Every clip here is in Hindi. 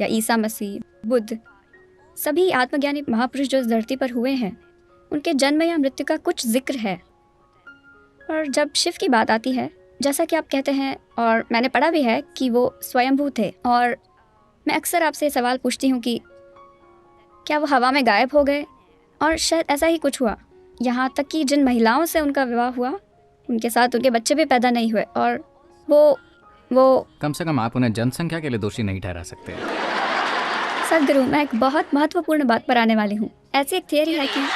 या ईसा मसीह, बुद्ध, सभी आत्मज्ञानी महापुरुष जो इस धरती पर हुए हैं, उनके जन्म या मृत्यु का कुछ जिक्र है। और जब शिव की बात आती है, जैसा कि आप कहते हैं और मैंने पढ़ा भी है कि वो स्वयंभू थे, और मैं अक्सर आपसे सवाल पूछती हूँ कि क्या वो हवा में गायब हो गए, और शायद ऐसा ही कुछ हुआ। यहाँ तक कि जिन महिलाओं से उनका विवाह हुआ, उनके साथ उनके बच्चे भी पैदा नहीं हुए, और वो कम से कम आप उन्हें जनसंख्या के लिए दोषी नहीं ठहरा सकते। सदगुरु, मैं एक बहुत महत्वपूर्ण बात पर आने वाली हूँ। ऐसी एक थियरी है कि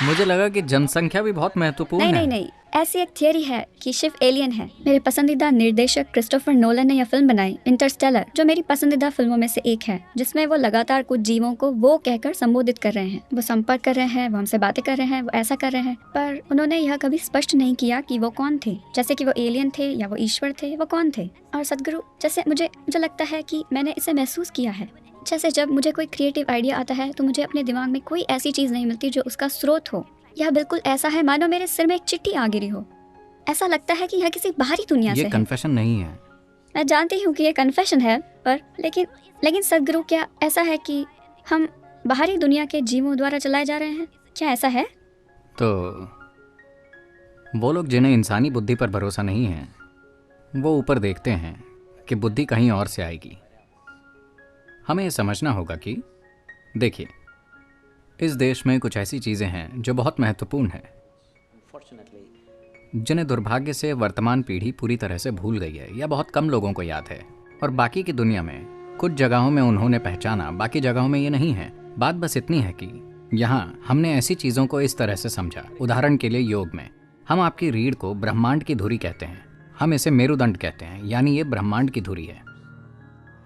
मुझे लगा कि जनसंख्या भी बहुत महत्वपूर्ण नहीं है। नहीं नहीं, ऐसी एक थियरी है कि शिव एलियन है। मेरे पसंदीदा निर्देशक क्रिस्टोफर नोलन ने यह फिल्म बनाई, इंटरस्टेलर, जो मेरी पसंदीदा फिल्मों में से एक है, जिसमें वो लगातार कुछ जीवों को वो कहकर संबोधित कर रहे हैं, वो संपर्क कर रहे हैं, वो हमसे बातें कर रहे हैं, वो ऐसा कर रहे हैं, पर उन्होंने यह कभी स्पष्ट नहीं किया कि वो कौन थे, जैसे कि वो एलियन थे या वो ईश्वर थे, वो कौन थे। और सदगुरु, जैसे मुझे लगता है कि मैंने इसे महसूस किया है, जैसे जब मुझे कोई क्रिएटिव आइडिया आता है तो मुझे अपने दिमाग में कोई ऐसी चीज़ नहीं मिलती जो उसका स्रोत हो। यह बिल्कुल ऐसा है मानो मेरे सिर में एक चिट्ठी आ गिरी हो। ऐसा लगता है कि यह किसी बाहरी दुनिया से है। ये कन्फेशन नहीं है। मैं जानती हूँ कि ये कन्फेशन है, पर लेकिन सदगुरु, क्या ऐसा है कि हम बाहरी दुनिया के जीवों द्वारा चलाए जा रहे हैं? क्या ऐसा है? तो वो लोग जिन्हें इंसानी बुद्धि पर भरोसा नहीं है, वो ऊपर देखते हैं कि बुद्धि कहीं और से आएगी। हमें यह समझना होगा कि देखिए, इस देश में कुछ ऐसी चीज़ें हैं जो बहुत महत्वपूर्ण हैं, जिन्हें दुर्भाग्य से वर्तमान पीढ़ी पूरी तरह से भूल गई है या बहुत कम लोगों को याद है। और बाकी की दुनिया में कुछ जगहों में उन्होंने पहचाना, बाकी जगहों में ये नहीं है। बात बस इतनी है कि यहाँ हमने ऐसी चीज़ों को इस तरह से समझा। उदाहरण के लिए योग में हम आपकी रीढ़ को ब्रह्मांड की धुरी कहते हैं, हम इसे मेरुदंड कहते हैं, यानी ये ब्रह्मांड की धुरी है।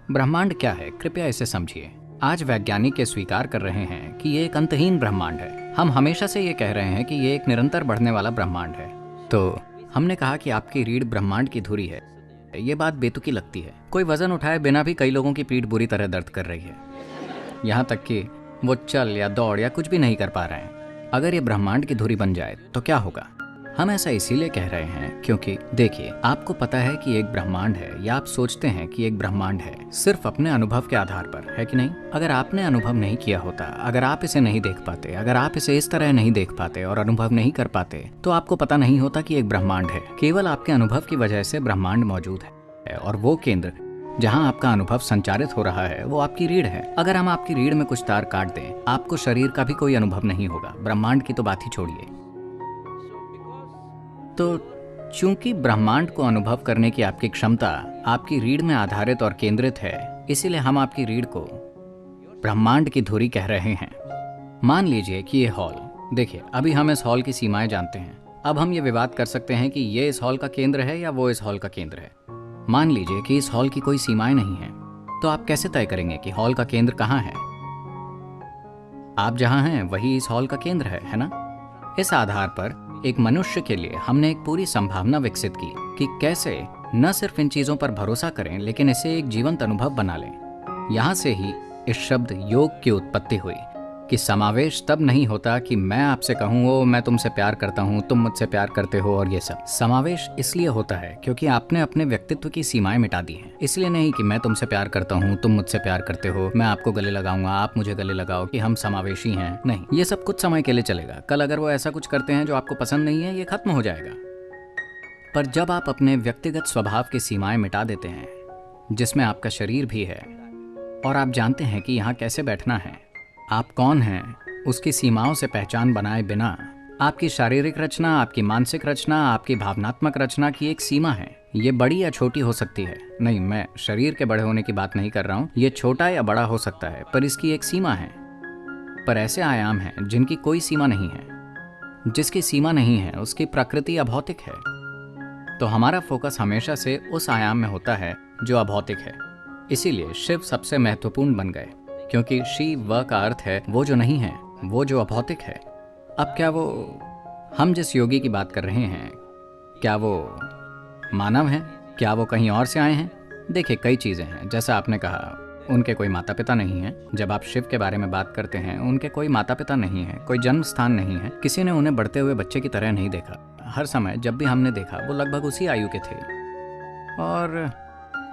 ब्रह्मांड क्या है, कृपया इसे समझिए। आज वैज्ञानिक ये स्वीकार कर रहे हैं कि ये एक अंतहीन ब्रह्मांड है। हम हमेशा से ये कह रहे हैं कि ये एक निरंतर बढ़ने वाला ब्रह्मांड है। तो हमने कहा कि आपकी रीढ़ ब्रह्मांड की धुरी है। ये बात बेतुकी लगती है। कोई वजन उठाए बिना भी कई लोगों की पीठ बुरी तरह दर्द कर रही है, यहाँ तक कि वो चल या दौड़ या कुछ भी नहीं कर पा रहे हैं। अगर ये ब्रह्मांड की धुरी बन जाए तो क्या होगा? हम ऐसा इसीलिए कह रहे हैं क्योंकि देखिए, आपको पता है कि एक ब्रह्मांड है, या आप सोचते हैं कि एक ब्रह्मांड है सिर्फ अपने अनुभव के आधार पर, है कि नहीं? अगर आपने अनुभव नहीं किया होता, अगर आप इसे नहीं देख पाते, अगर आप इसे इस तरह नहीं देख पाते और अनुभव नहीं कर पाते, तो आपको पता नहीं होता कि एक ब्रह्मांड है। केवल आपके अनुभव की वजह से ब्रह्मांड मौजूद है, और वो केंद्र जहाँ आपका अनुभव संचारित हो रहा है वो आपकी रीढ़ है। अगर हम आपकी रीढ़ में कुछ तार काट दें, आपको शरीर का भी कोई अनुभव नहीं होगा, ब्रह्मांड की तो बात ही छोड़िए। तो चूंकि ब्रह्मांड को अनुभव करने की आपकी क्षमता आपकी रीढ़ में आधारित और केंद्रित है, इसीलिए हम आपकी रीढ़ को ब्रह्मांड की धुरी कह रहे हैं। मान लीजिए कि ये हॉल, देखिए अभी हम इस हॉल की सीमाएं जानते हैं। अब हम ये विवाद कर सकते हैं कि ये इस हॉल का केंद्र है या वो इस हॉल का केंद्र है। मान लीजिए कि इस हॉल की कोई सीमाएं नहीं है, तो आप कैसे तय करेंगे कि हॉल का केंद्र कहाँ है? आप जहां हैं वही इस हॉल का केंद्र है ना? इस आधार पर एक मनुष्य के लिए हमने एक पूरी संभावना विकसित की कि कैसे न सिर्फ इन चीजों पर भरोसा करें, लेकिन इसे एक जीवंत अनुभव बना लें। यहाँ से ही इस शब्द योग की उत्पत्ति हुई कि समावेश तब नहीं होता कि मैं आपसे कहूँ ओ मैं तुमसे प्यार करता हूँ, तुम मुझसे प्यार करते हो, और ये सब। समावेश इसलिए होता है क्योंकि आपने अपने व्यक्तित्व की सीमाएं मिटा दी हैं। इसलिए नहीं कि मैं तुमसे प्यार करता हूँ, तुम मुझसे प्यार करते हो, मैं आपको गले लगाऊंगा, आप मुझे गले लगाओ, कि हम समावेशी हैं। नहीं, ये सब कुछ समय के लिए चलेगा। कल अगर वो ऐसा कुछ करते हैं जो आपको पसंद नहीं है, ये खत्म हो जाएगा। पर जब आप अपने व्यक्तिगत स्वभाव की सीमाएं मिटा देते हैं, जिसमें आपका शरीर भी है, और आप जानते हैं कि यहाँ कैसे बैठना है, आप कौन हैं, उसकी सीमाओं से पहचान बनाए बिना आपकी शारीरिक रचना, आपकी मानसिक रचना, आपकी भावनात्मक रचना की एक सीमा है। ये बड़ी या छोटी हो सकती है। नहीं, मैं शरीर के बड़े होने की बात नहीं कर रहा हूँ। ये छोटा या बड़ा हो सकता है, पर इसकी एक सीमा है। पर ऐसे आयाम हैं जिनकी कोई सीमा नहीं है। जिसकी सीमा नहीं है उसकी प्रकृति अभौतिक है। तो हमारा फोकस हमेशा से उस आयाम में होता है जो अभौतिक है। इसीलिए शिव सबसे महत्वपूर्ण बन गए, क्योंकि शिव का अर्थ है वो जो नहीं है, वो जो अभौतिक है। अब क्या वो, हम जिस योगी की बात कर रहे हैं, क्या वो मानव हैं? क्या वो कहीं और से आए हैं? देखिए, कई चीज़ें हैं। जैसा आपने कहा, उनके कोई माता पिता नहीं है। जब आप शिव के बारे में बात करते हैं, उनके कोई माता पिता नहीं है, कोई जन्म स्थान नहीं है। किसी ने उन्हें बढ़ते हुए बच्चे की तरह नहीं देखा। हर समय जब भी हमने देखा वो लगभग उसी आयु के थे। और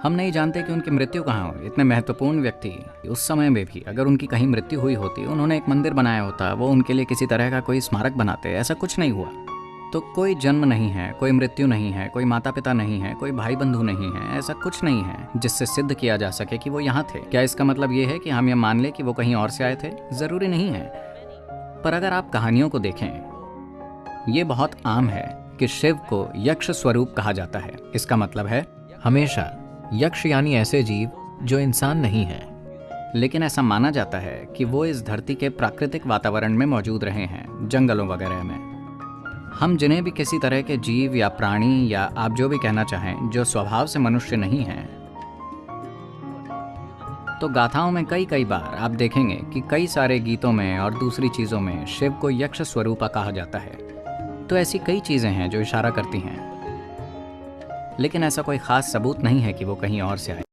हम नहीं जानते कि उनकी मृत्यु कहाँ हुई। इतने महत्वपूर्ण व्यक्ति उस समय में भी अगर उनकी कहीं मृत्यु हुई होती, उन्होंने एक मंदिर बनाया होता, वो उनके लिए किसी तरह का कोई स्मारक बनाते, ऐसा कुछ नहीं हुआ। तो कोई जन्म नहीं है, कोई मृत्यु नहीं है, कोई माता पिता नहीं है, कोई भाई बंधु नहीं है, ऐसा कुछ नहीं है जिससे सिद्ध किया जा सके कि वो यहाँ थे। क्या इसका मतलब ये है कि हम ये मान लें कि वो कहीं और से आए थे? जरूरी नहीं है। पर अगर आप कहानियों को देखें, ये बहुत आम है कि शिव को यक्ष स्वरूप कहा जाता है। इसका मतलब है हमेशा यक्ष यानी ऐसे जीव जो इंसान नहीं है, लेकिन ऐसा माना जाता है कि वो इस धरती के प्राकृतिक वातावरण में मौजूद रहे हैं, जंगलों वगैरह में। हम जिन्हें भी किसी तरह के जीव या प्राणी या आप जो भी कहना चाहें, जो स्वभाव से मनुष्य नहीं हैं, तो गाथाओं में कई बार आप देखेंगे कि कई सारे गीतों में और दूसरी चीज़ों में शिव को यक्ष स्वरूपा कहा जाता है। तो ऐसी कई चीज़ें हैं जो इशारा करती हैं, लेकिन ऐसा कोई खास सबूत नहीं है कि वो कहीं और से आए।